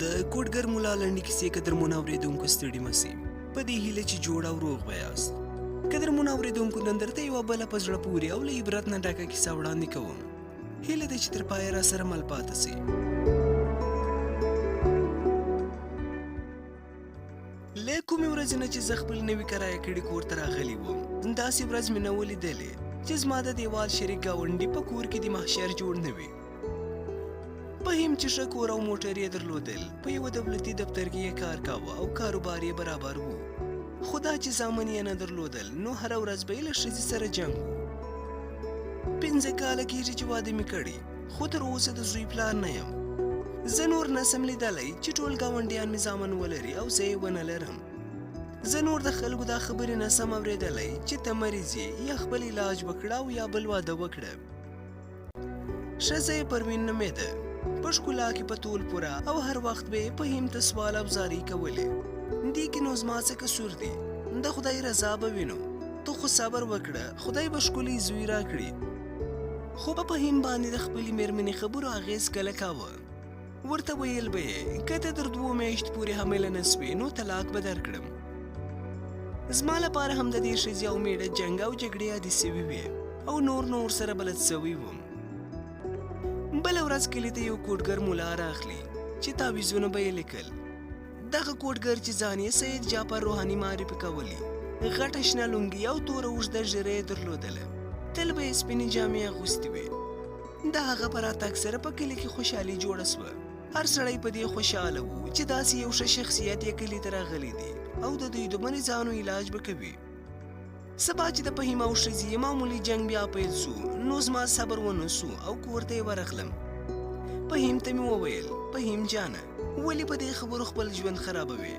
د کوټګر مولا لنډې کیسې قدرمنو اورېدونکو ستړي مه سئ په دې هیله چې جوړ او روغ به یاست. قدرمنو اورېدونکو نن درته یوه بله په زړه پورې او له عبرت نه ډکه کیسه وړاندې کوم. هیله ده چې تر پایه راسره مل پاتې سئ. له کومې ورځې نه چې زه خپل نوي کرایه کړي کور ته راغلی وم، داسې ورځ مې نه وه لیدلې چې زما د دیوال شریک ګاونډي په کور کې د محشر جوړ نه وي. فهیم چې ښه کور او موټر یې درلودل، په یوه دولتي دفتر کې یې کار کاوه او کاروبار یې برابر و. خو دا چې زامن یې نه درلودل نو هره ورځ به یې له ښځې سره جنګ و. 5 کاله کېږي چې واده مې کړي، خو تر اوسه د زوی پلار نه یم. زه نور نسم لیدلی چې ټول ګاونډیان مې زامن ولري او زه یې ونه لرم. زه نور د خلکو دا خبرې نسم اورېدلی چې ته مریض یې یا خپل علاج وکړه او یا بل واده وکړه. ښځه یې پروین نومېده، په ښکلا کې په طول پوره او هر وخت به یې فهیم ته سوال او زارۍ کولې. دې کې نو زما څه قصور دی؟ د خدای رضا به وینو. ته خو صبر وکړه، خدای به ښکلی زوی راکړي. خو په فهیم باندې د خپلې مېرمنې خبرو اغېز کله کاوه. ورته ویل به یې که ته تر 2 میاشتو پورې حامله نه سوې نو طلاق به درکړم. زما لپاره هم د دې ښځې او میړه جنګ او جګړې عادي سوي وې او نور ورسره بلد سوی وم. بله ورځ کلي ته یو کوټګر مولا راغلی چې تعویضونه به یې لیکل. دغه کوټګر چې ځان یې سید جعفر روحاني معرفي کولي، غټه شنه لونګي او توره اوږده ږیره یې درلودله. تل به یې سپینې جامې اغوستې وې. د هغه په راتګ سره په کلي کې خوشحالي جوړه سوه. هر سړی په دې خوشحاله و چې داسې یو ښه شخصیت یې کلي ته راغلی دی او د دوی د مریضانو علاج به کوي. سبا چې د فهیم او ښځې معمولي جنګ بیا پیل سو نو زما صبر ونه سو او کور ته یې ورغلم. فهیم ته مې وویل فهیم جانه ولې په دې خبرو خپل ژوند خرابوې؟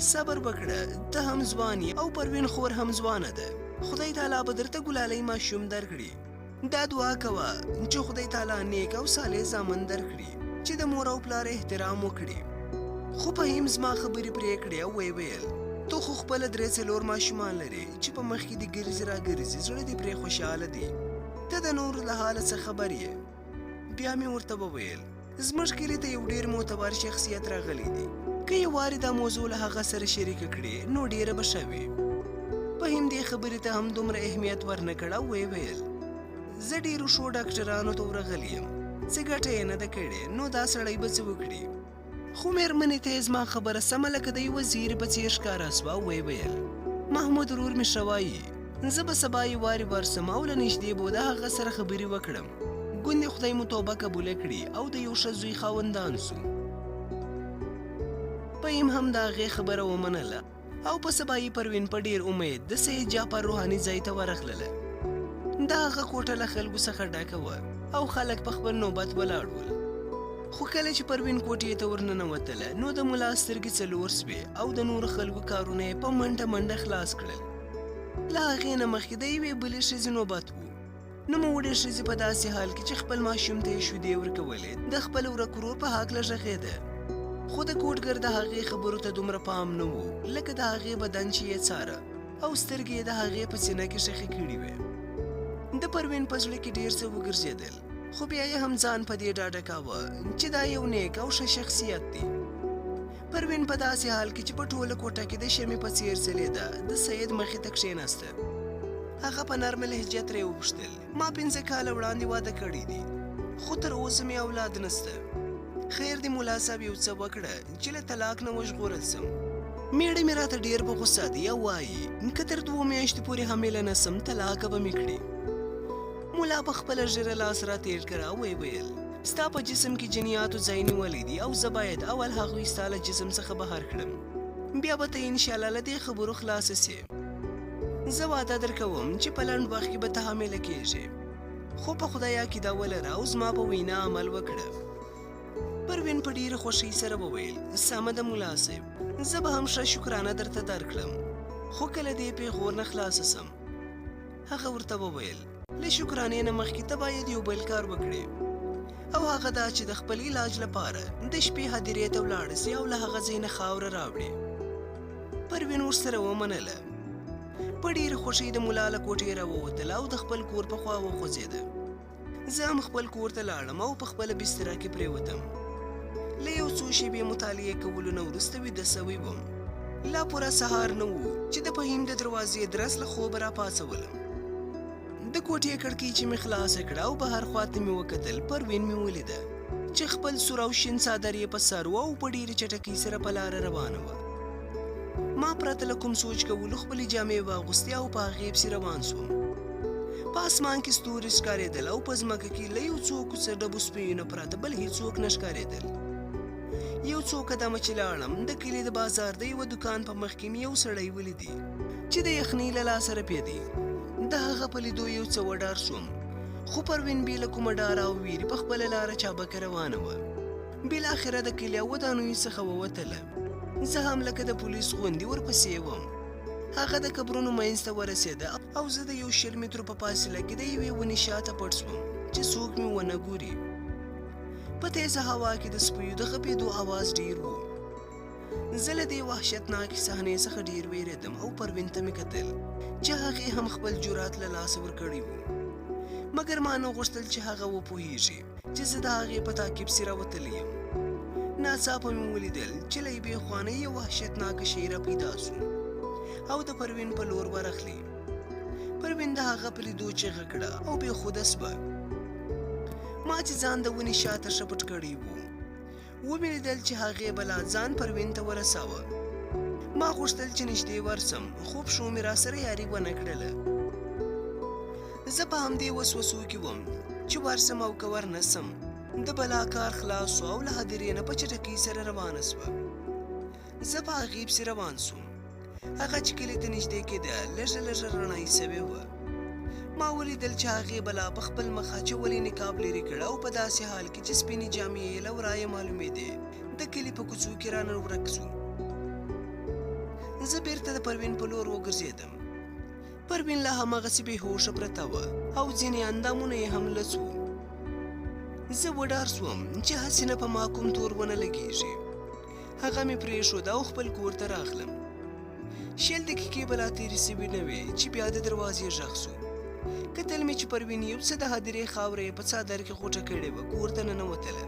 صبر وکړه، ته هم ځوان یې او پروین خور هم ځوانه ده. خدای تعالی به درته ګلالی ماشوم درکړي. دا دعا کوه چې خدای تعالی نیک او صالح زامن درکړي چې د مور او پلار احترام وکړي. خو فهیم زما خبرې پرې کړې او ویې ویل تو خو خپله 3-4 ماشومان لرې چې په مخ کې دې ګرځي را ګرځي، زړه دې پرې خوشحاله دی. ته د نورو له حاله څه خبر یې؟ بیا مې ورته وویل زموږ کلي ته یو ډېر معتبر شخصیت راغلی دی، که یې وارې دا موضوع له هغه سره شریکه کړې نو ډېره به ښه وي. فهیم دې خبرې ته هم دومره اهمیت ورنه کړ او ویې ویل زه ډېرو ښو ډاکټرانو ته ورغلی یم، څه ګټه یې نه ده کړې، نو دا سړی به څه وکړي؟ خو مېرمنې ته یې زما خبره سمه لکه د یوه زیري په څېر ښکاره سوه او ویې ویل محمود ورور مې ښه وایي، زه به سبا یې وارې ورسم او له نږدې به د هغه سره خبرې وکړم. ګوندې خدای مو توبه قبوله کړي او د یو ښه زوی خاوندان سو. فهیم هم د هغې خبره ومنله او په سبا یې پروین په ډېر امید د سید جعفر روحاني ځای ته ورغلله. د هغه کوټه له خلکو څخه ډکه وه او خلک په خپل نوبت ولاړ ول. خو کله چې پروین کوټې ته ورننوتله نو د ملا سترګې څلور سوې او د نورو خلکو کارونه یې په منډه منډه خلاص کړل. له هغې نه مخکې د یوې بلې ښځې نوبت و. نوموړې ښځې په داسې حال کې چې خپل ماشوم ته یې شیدې ورکولې د خپل ورک ورور په هکله غږېده. خو د کوټګر د هغې خبرو ته دومره پام نه و لکه د هغې بدن چې یې څاره او سترګې یې د هغې په سینه کې ښخې کړې وې. د پروین په زړه کې ډېر څه وګرځېدل، خو بیا یې هم ځان په دې ډاډه کاوه چې دا یو نیک او ښه شخصیت دی. پروین په داسې حال کې چې په ټوله کوټه کې د شمعې په څېر ځلېده د سید مخې ته کښېناسته. هغه په نرمه لهجه ترې وپوښتل ما 5 کاله وړاندې واده کړی دی، خو تر اوسه مې اولاد نسته. خیر دی ملا صاحب یو څه وکړه چې له طلاق نه وژغورل سم. میړه مې راته ډېر په غوسه دی او وایي که تر 2 میاشتو پورې حامله نه سم طلاق به مې کړي. مولا په خپله ژېره لاس را تېر کړه او ویې ویل ستا په جسم کې جنیاتو ځای نیولی دي او زه باید اول هغوی ستا له جسم څخه بهر کړم، بیا به ته انشاءالله له دې خبرو خلاصه سې. زه وعده درکوم چې په لنډ وخت کې به ته حامله کېږې، خو په خدای عقیده ولره او زما په وینا عمل وکړه. پروین په ډېره خوښۍ سره وویل سمه ده ملا صاحب، زه به هم ښه شکرانه درته درکړم، خو کله دې پیغور نه خلاصه سم. هغه ورته وویل له شکرانې نه مخکې ته باید یو بل کار وکړې، او هغه دا چې د خپل علاج لپاره د شپې هدیرې ته ولاړه سې او له هغه ځای نه خاوره راوړې. پروین ورسره ومنله. په ډېره خوښۍ د ملا له کوټې راووتله او د خپل کور په خوا وخوځېده. زه هم خپل کور ته لاړم او په خپله بستره کې پرېوتم. له یو څو شېبې مطالعې کولو نه وروسته ویده سوی وم. لا پوره سهار نه و چې د فهیم د دروازې درز له خوبه راپاڅولم. د کوټې کړکۍ چې مې خلاصه کړه او بهر خواته مې وکتل، پروین مې ولیده چې خپل سور او شین څادر یې په سر و او په ډېرې چټکۍ سره په لاره روانه وه. ما پرته له کوم سوچ کولو خپلې جامې واغوستې او په هغې پسې روان سوم. په اسمان کې ستوري ښکارېدل او په ځمکه کې له یو څو کوڅه ډبو سپیونه پرته بل هېڅوک نه ښکارېدل. یو څو قدمه چې لاړم، د کلي د بازار د یوه دوکان په مخ کې مې یو سړی ولیدی چې د یخنۍ له لاسه رپېدی. د هغه په لیدو یو څه وډار شوم، خو پروین بې له کومه ډاره او ویرې په خپله لاره چابکه روانه وه. بالاخره د کلي او ودانیو څخه ووتله. زه هم لکه د پولیس غوندې ورپسې وم. هغه د قبرونو منځ ته ورسېده او زه د 100 مترو په فاصله کې د یوې ونې شاته پټ شوم چې څوک مې ونه ګوري. په تیزه هوا کې د سپیو د غپېدو آواز ډېر و. زه له دې وحشتناکې صحنې څخه ډېر وېرېدم او پروین ته مې کتل چې هغې هم خپل جرات له لاسه ورکړی و. مګر ما نه غوښتل چې هغه وپوهیږي چې زه د هغې په تعقیب پسې راوتلی یم. ناڅاپه مې ولیدل چې له یوې خوا یو وحشتناکه شی راپیدا سو او د پروین په لور ورغلی. پروین د هغه په لیدو چیغه کړه او بېخوده سوه. ما چې ځان د ونې شاته شپټ کړی و، ومې لیدل چې هغې به لا ځان پروین ته ورساوه. ما غوښتل چې نږدې ورسم، خو پښو مې راسره یاري ونه کړله. زه په همدې وسوسو کې وم چې ورسم او که ورنسم. د بلا کار خلاص سو او له هدیرې نه په چټکۍ سره روانه سوه. زه په هغې پسې روان سوم. هغه چې کلي ته نږدې کېده، لږه لږه رڼا یې سوې وه. ما ولیدل چې هغې به لا په خپل مخ اچولی نقاب لرې کړ او په داسې حال کې چې سپینې جامې یې له ورایه معلومېدې. د کلي په کوڅو کې رانه ورک سو. زه بیرته د پروین په لور وګرځېدم. پروین لا هماغسې بېهوشه پرته وه او ځینې اندامونه یې هم لڅ وو. زه وډار سوم چې هسې نه په ما کوم تور ونه لګېږي. هغه مې پرېښود او خپل کور ته راغلم. 100 دقیقې به لا تېرې سوي نه وې چې بیا د دروازې غږ سو. کتل مې چې پروین یو څه د هدیرې خاوره یې په څادر کې غوټه کړې وه، کور ته ننوتله.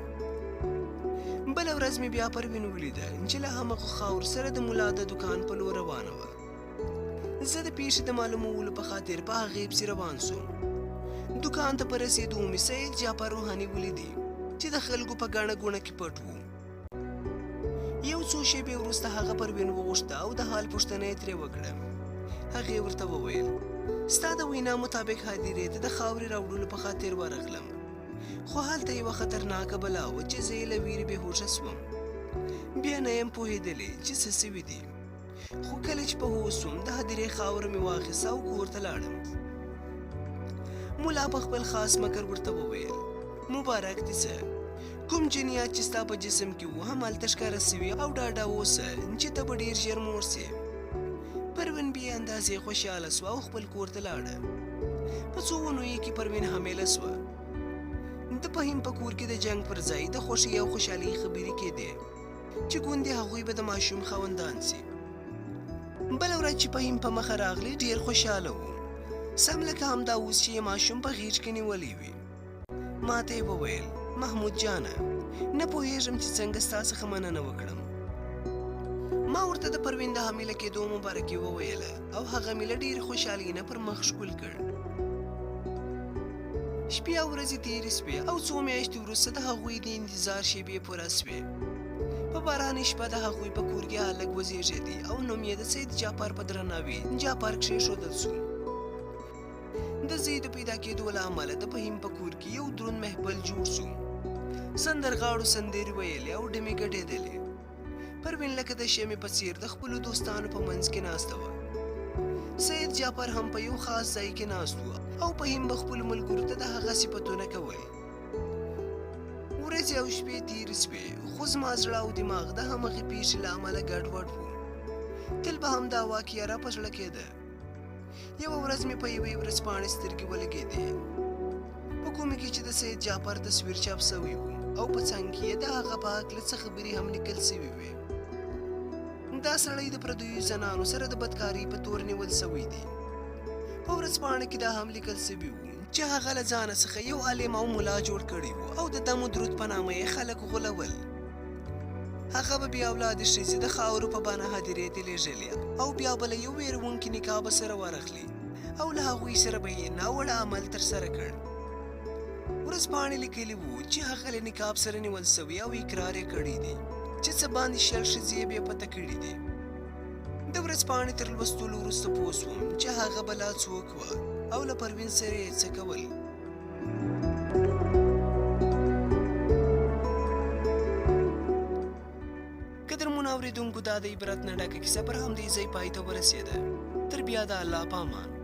بله ورځ مې بیا پروین ولیده چې له همغه خاور سره د ملا د دوکان په لور روانه وه. زه د پیښې د معلومولو په خاطر په هغې پسې روان سوم. دوکان ته په رسېدو مې سید جعفر روحاني ولیدي چې د خلکو په ګڼه ګوڼه کې پټ و. یو څو شېبې وروسته هغه پروین وغوښته او د حال پوښتنه یې ترې وکړه. هغې ورته وویل، ستا د وینا مطابق هدیرې ته د خاورې راوړلو په خاطر ورغلم، خو هلته یوه خطرناکه بلا وه چې زه یې له ویرې بېهوشه سوم. بیا نه یم پوهېدلی چې څه سوي دي، خو کله چې په هوښ سوم د هدیرې خاوره مې واخیسته او کور ته لاړم. ملا په خپل خاص مکر ورته وویل، مبارک دې شه، کوم جنیات چې ستا په جسم کې وو همالته ښکاره سوي او ډاډه اوسه چې ته به ډېر ژر مور سې. پروین بې اندازې خوشحاله سوه او خپل کور ته لاړه. په څو اونیو کې پروین حامله سوه. د فهیم په کور کې د جنګ پر ځای د خوښۍ او خوشحالۍ خبرې کېدې چې ګوندې هغوی به د ماشوم خاوندان سي. بله ورځ چې فهیم په مخه راغلی ډېر خوشحاله و، سم لکه همدا اوس چې یې ماشوم په غېږ کې نیولی وي. ما ته یې وویل، محمود جانه، نه پوهېږم چې څنګه ستا څخه مننه وکړم. ما ورته د پروین د حامله کېدو مبارکي وویله او هغه مې له ډېرې خوشحالۍ نه پر مخ ښکل کړ. شپې او ورځې تېرې سوې او څو میاشتې وروسته د هغوی د انتظار شېبې پوره سوې. په باراني شپه د هغوی په کور کې هلک وزېږېدی او نوم یې د سید جعفر په درناوي جعفر کښېښودل سو. د زوی د پیدا کېدو له امله د فهیم په کور کې یو دروند محفل جوړ سو. سندرغاړو سندرې ویلې او ډمې ګډېدلې. پروین لکه د شمعې په څېر د خپلو دوستانو په منځ کې ناسته وه. سید جعفر هم په یو خاص ځای کې ناست و او فهیم به خپلو ملګرو ته د هغه صفتونه کول. ورځې او شپې تېرې سوې، خو زما زړه او دماغ د همغې پیښې له امله ګډوډ و. تل به همدا واقعه را په زړه کېده. یوه ورځ مې په یوې ورځپاڼې سترګې ولګېدې، په کومه کې چې د سید جعفر تصویر چاپ سوی و او په څنګ کې یې د هغه په هکله څه خبرې هم لیکل سوي وې. دا سړی د پردیو زنانو سره د بدکارۍ په تور نیول سوی دی. په ورځپاڼه کې دا هم لیکل سوي و چې هغه له ځانه څخه یو عالم او ملا جوړ کړی و او د دم و درود په نامه یې خلک غولول. هغه به بیا اولاد ښځې د خاورو په بانه هدیرې ته لېږلې او بیا به له یو ویرونکي نکاح به سره ورغلي او له هغوی سره به یې ناوړه عمل ترسره کړ. ورځپاڼې لیکلي وو چې هغه له نقاب سره نیول سوی او اقرار یې کړی دی چې څه باندې شل ښځې یې بې پته کړي دي. د ورځپاڼې تر لوستلو وروسته پوه سوم چې هغه به لا څوک وه او له پروین سره یې څه کول. قدرمنو اورېدونکو، دا د عبرت نه ډکه کیسه پر همدې ځای پای ته ورسېده. تر بیا د الله په امان.